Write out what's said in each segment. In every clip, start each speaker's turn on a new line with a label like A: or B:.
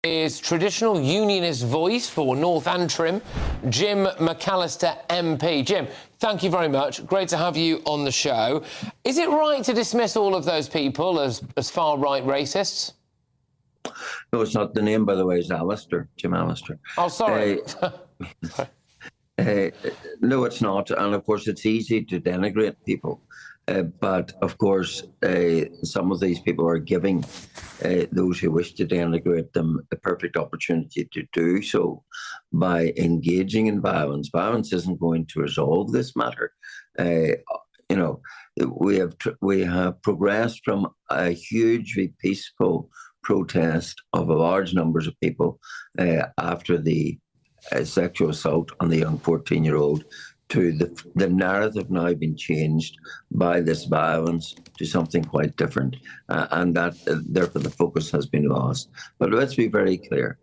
A: is traditional unionist voice for North Antrim, Jim McAllister MP. Jim, thank you very much. Great to have you on the show. Is it right to dismiss all of those people as far-right racists?
B: No, it's not. The name, by the way, is Allister, Jim Allister.
A: Oh, sorry.
B: No, it's not. And of course, it's easy to denigrate people. But of course, some of these people are giving those who wish to denigrate them a perfect opportunity to do so by engaging in violence. Violence isn't going to resolve this matter. We have progressed from a hugely peaceful protest of large numbers of people after the sexual assault on the young 14-year-old to the narrative now being changed by this violence to something quite different, and that therefore the focus has been lost. But let's be very clear.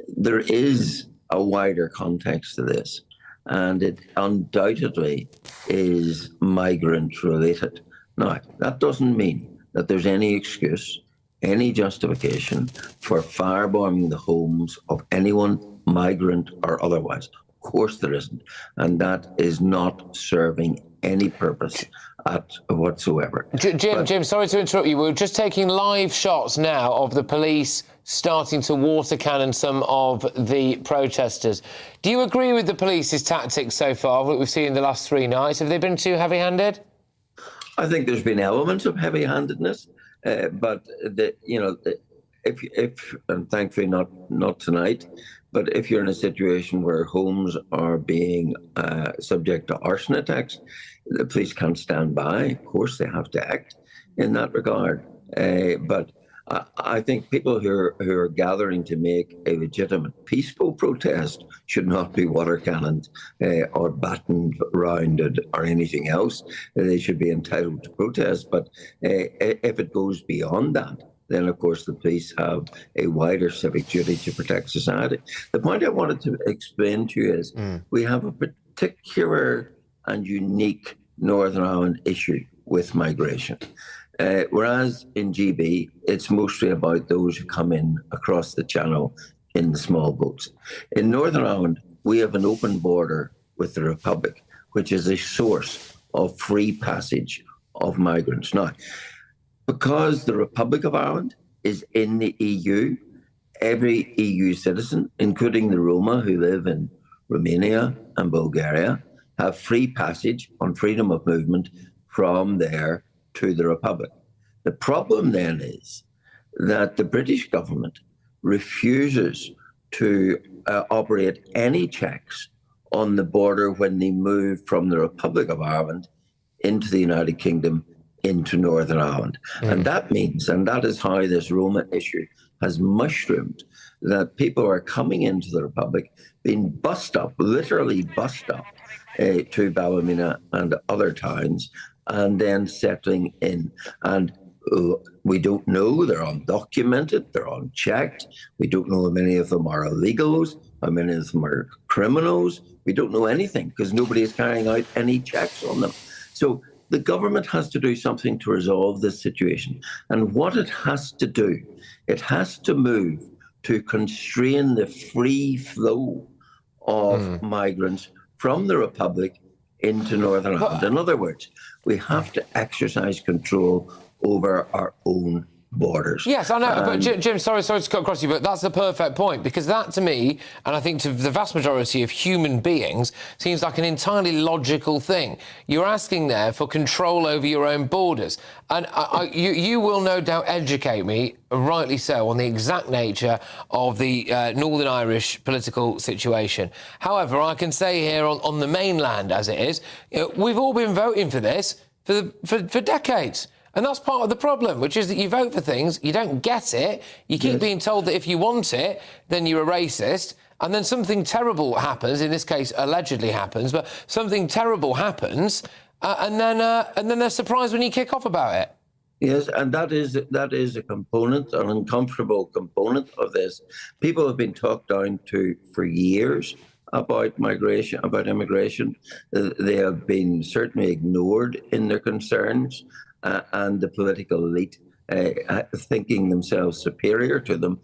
B: There is a wider context to this, and it undoubtedly is migrant-related. Now, that doesn't mean that there's any excuse, any justification for firebombing the homes of anyone, migrant or otherwise. Of course there isn't. And that is not serving any purpose whatsoever.
A: Jim, sorry to interrupt you. We're just taking live shots now of the police starting to water cannon some of the protesters. Do you agree with the police's tactics so far, what we've seen in the last 3 nights? Have they been too heavy-handed?
B: I think there's been elements of heavy-handedness, but if and thankfully not tonight, but if you're in a situation where homes are being subject to arson attacks, the police can't stand by. Of course, they have to act in that regard. But I think people who are gathering to make a legitimate peaceful protest should not be water cannoned or battened, rounded, or anything else. They should be entitled to protest. But if it goes beyond that, then, of course, the police have a wider civic duty to protect society. The point I wanted to explain to you is we have a particular and unique Northern Ireland issue with migration. Whereas in GB, it's mostly about those who come in across the channel in the small boats. In Northern Ireland, we have an open border with the Republic, which is a source of free passage of migrants. Now, because the Republic of Ireland is in the EU, every EU citizen, including the Roma who live in Romania and Bulgaria, have free passage on freedom of movement from there to the Republic. The problem then is that the British government refuses to operate any checks on the border when they move from the Republic of Ireland into the United Kingdom into Northern Ireland. And that means, and that is how this Roma issue has mushroomed, that people are coming into the Republic, being bussed up, literally bussed up to Ballymena and other towns, and then settling in. And we don't know, they're undocumented, they're unchecked. We don't know how many of them are illegals, how many of them are criminals. We don't know anything because nobody is carrying out any checks on them. So the government has to do something to resolve this situation. And what it has to do, it has to move to constrain the free flow of migrants from the Republic into Northern Ireland. In other words, we have to exercise control over our own borders.
A: Yes, I know, but Jim, sorry to cut across you, but that's the perfect point, because that, to me, and I think to the vast majority of human beings, seems like an entirely logical thing. You're asking there for control over your own borders, and you will no doubt educate me, rightly so, on the exact nature of the Northern Irish political situation. However, I can say here on the mainland, as it is, we've all been voting for this for decades. And that's part of the problem, which is that you vote for things, you don't get it, you keep being told that if you want it, then you're a racist, and then something terrible happens, in this case allegedly happens, but something terrible happens, and then they're surprised when you kick off about it.
B: Yes, and that is a component, an uncomfortable component of this. People have been talked down to for years about migration, about immigration. They have been certainly ignored in their concerns. And the political elite thinking themselves superior to them,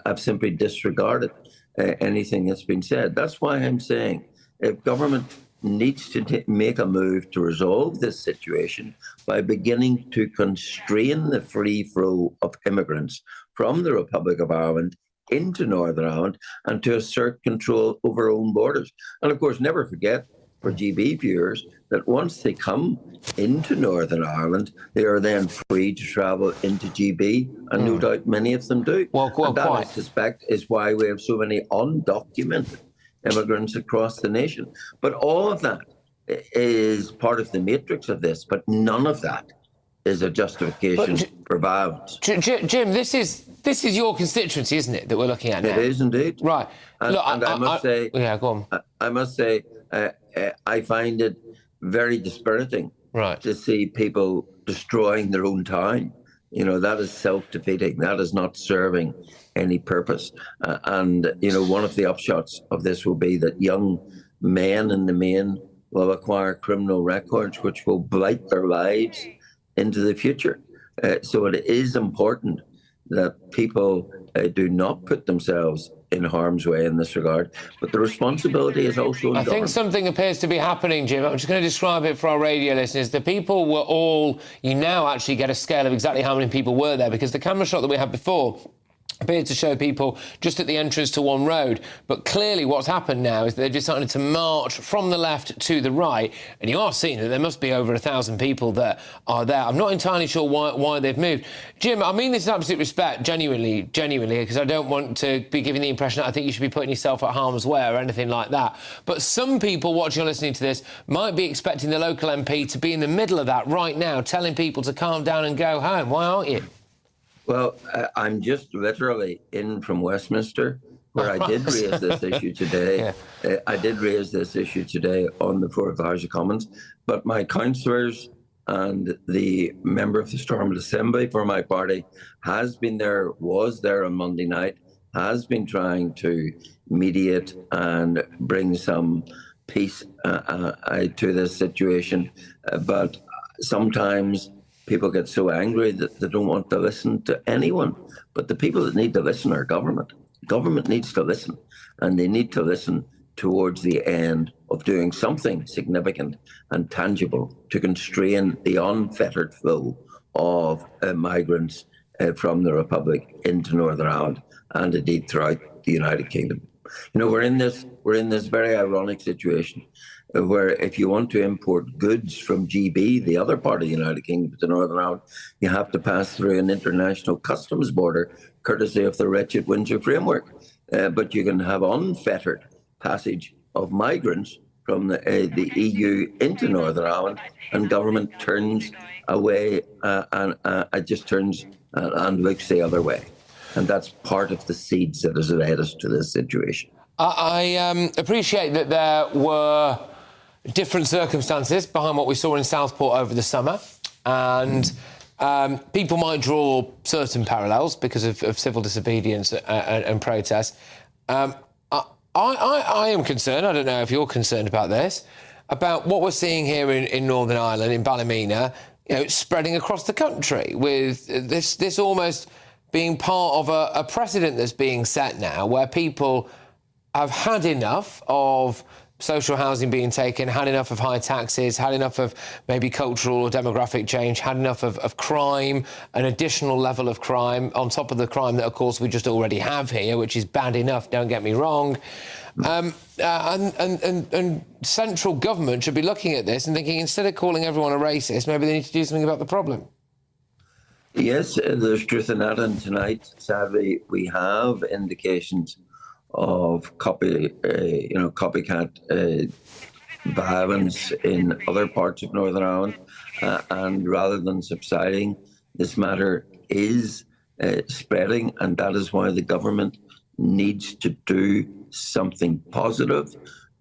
B: have simply disregarded anything that's been said. That's why I'm saying if government needs to make a move to resolve this situation by beginning to constrain the free flow of immigrants from the Republic of Ireland into Northern Ireland and to assert control over our own borders. And of course, never forget for GB viewers that once they come into Northern Ireland, they are then free to travel into GB, and no doubt many of them do. And that, I suspect, is why we have so many undocumented immigrants across the nation. But all of that is part of the matrix of this, but none of that is a justification for violence.
A: Jim, this is your constituency, isn't it, that we're looking at now?
B: It is indeed.
A: Right.
B: And I must say...
A: Yeah, go on.
B: I must say, I find it very dispiriting to see people destroying their own town. You know, that is self-defeating. That is not serving any purpose. And, you know, one of the upshots of this will be that young men in the main will acquire criminal records which will blight their lives into the future. So it is important that people do not put themselves in harm's way in this regard, but the responsibility is also
A: I think something appears to be happening, Jim. I'm just going to describe it for our radio listeners. The people were all... You now actually get a scale of exactly how many people were there, because the camera shot that we had before appeared to show people just at the entrance to one road. But clearly what's happened now is they've decided to march from the left to the right, and you are seeing that there must be over 1,000 people that are there. I'm not entirely sure why they've moved. Jim, I mean this in absolute respect, genuinely, because I don't want to be giving the impression that I think you should be putting yourself at harm's way or anything like that. But some people watching or listening to this might be expecting the local MP to be in the middle of that right now, telling people to calm down and go home. Why aren't you?
B: Well, I'm just literally in from Westminster, where I did raise this issue today. I did raise this issue today on the floor of the House of Commons, but my councillors and the member of the Stormont Assembly for my party was there on Monday night, has been trying to mediate and bring some peace to this situation. But sometimes people get so angry that they don't want to listen to anyone. But the people that need to listen are government. Government needs to listen, and they need to listen towards the end of doing something significant and tangible to constrain the unfettered flow of migrants from the Republic into Northern Ireland and indeed throughout the United Kingdom. You know, we're in this very ironic situation where if you want to import goods from GB, the other part of the United Kingdom, to Northern Ireland, you have to pass through an international customs border, courtesy of the wretched Windsor Framework. But you can have unfettered passage of migrants from the EU into Northern Ireland, and government turns away and just turns and looks the other way. And that's part of the seeds that has led us to this situation.
A: I appreciate that there were different circumstances behind what we saw in Southport over the summer, and people might draw certain parallels because of civil disobedience and protests. I am concerned, I don't know if you're concerned about this, about what we're seeing here in Northern Ireland, in Ballymena, you know, spreading across the country, with this almost being part of a precedent that's being set now, where people have had enough of social housing being taken, had enough of high taxes, had enough of maybe cultural or demographic change, had enough of crime, an additional level of crime on top of the crime that, of course, we just already have here, which is bad enough, don't get me wrong. And central government should be looking at this and thinking, instead of calling everyone a racist, maybe they need to do something about the problem.
B: Yes, there's truth in that, and tonight, sadly, we have indications of copycat violence in other parts of Northern Ireland, and rather than subsiding, this matter is spreading, and that is why the government needs to do something positive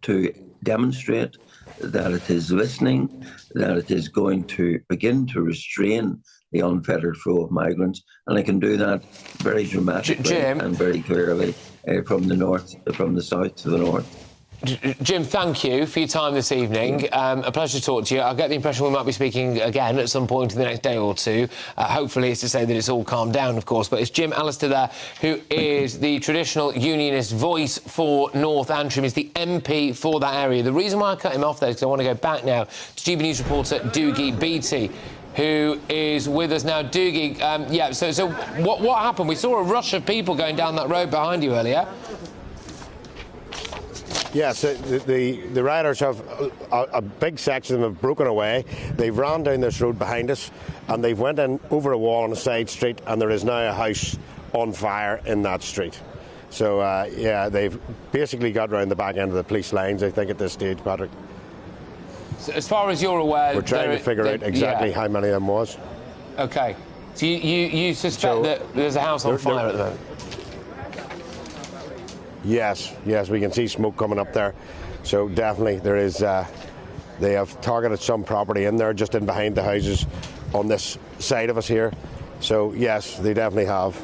B: to demonstrate that it is listening, that it is going to begin to restrain the unfettered flow of migrants, and I can do that very dramatically and very clearly from the south to the north.
A: Jim, thank you for your time this evening. A pleasure to talk to you. I get the impression we might be speaking again at some point in the next day or two. Hopefully it's to say that it's all calmed down, of course. But it's Jim Allister there, who is the traditional unionist voice for North Antrim. He's the MP for that area. The reason why I cut him off there is because I want to go back now to GB News reporter Doogie Beattie, who is with us now. Doogie, so what happened? We saw a rush of people going down that road behind you earlier.
C: Yes, the riders have a big section of them have broken away. They've ran down this road behind us and they've went in over a wall on a side street, and there is now a house on fire in that street. So, they've basically got round the back end of the police lines, I think, at this stage, Patrick.
A: So as far as you're aware...
C: We're trying to figure out exactly how many of them was.
A: OK. So you suspect that there's a house on fire at the moment?
C: Yes, we can see smoke coming up there. So definitely there is, they have targeted some property in there just in behind the houses on this side of us here. So yes, they definitely have.